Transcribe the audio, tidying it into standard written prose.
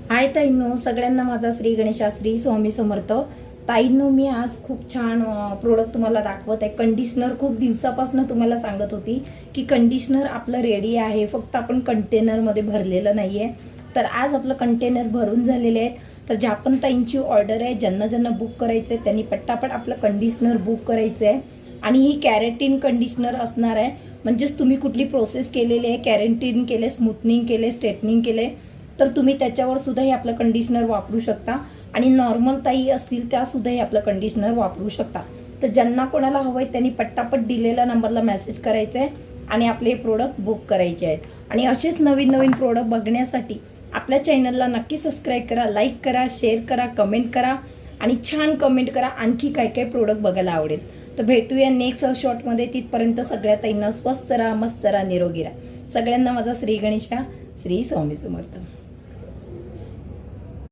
हाय ताईंनो, सगळ्यांना माझा श्री गणेशा श्री स्वामी समर्थ. ताईंनो, मी आज खूप छान प्रोडक्ट तुम्हाला दाखवत आहे. कंडिशनर खूप दिवसापासून तुम्हाला सांगत होती की कंडिशनर आपलं रेडी आहे, फक्त आपण कंटेनरमध्ये भरलेलं नाही आहे. तर आज आपलं कंटेनर भरून झालेले आहेत. तर ज्या पण ताईंची ऑर्डर आहे, ज्यांना ज्यांना बुक करायचं आहे त्यांनी पटापट आपलं कंडिशनर बुक करायचं आहे. आणि ही कॅरेटीन कंडिशनर असणार आहे. म्हणजेच तुम्ही कुठली प्रोसेस केलेली आहे, कॅरेटीन केले, स्मूथनिंग केले, स्ट्रेटनिंग केले, तर तुम्ही त्याच्यावर सुद्धा हे आपलं कंडिशनर वापरू शकता. आणि नॉर्मल ताई असतील त्या सुद्धा हे आपलं कंडिशनर वापरू शकता. तर ज्यांना कोणाला हवं आहे त्यांनी पटापट दिलेल्या नंबरला मेसेज करायचा आहे आणि आपले हे प्रोडक्ट बुक करायचे आहेत. आणि असेच नवीन नवीन प्रोडक्ट बघण्यासाठी आपल्या चॅनलला नक्की सबस्क्राईब करा, लाईक करा, शेअर करा, कमेंट करा आणि छान कमेंट करा आणखी काय काय प्रोडक्ट बघायला आवडेल. तर भेटूया नेक्स्ट शॉर्टमध्ये. तिथपर्यंत सगळ्या ताईंना स्वस्त राहा, मस्त राहा, निरोगी राहा. सगळ्यांना माझा श्री गणेशा श्री स्वामी समर्थ.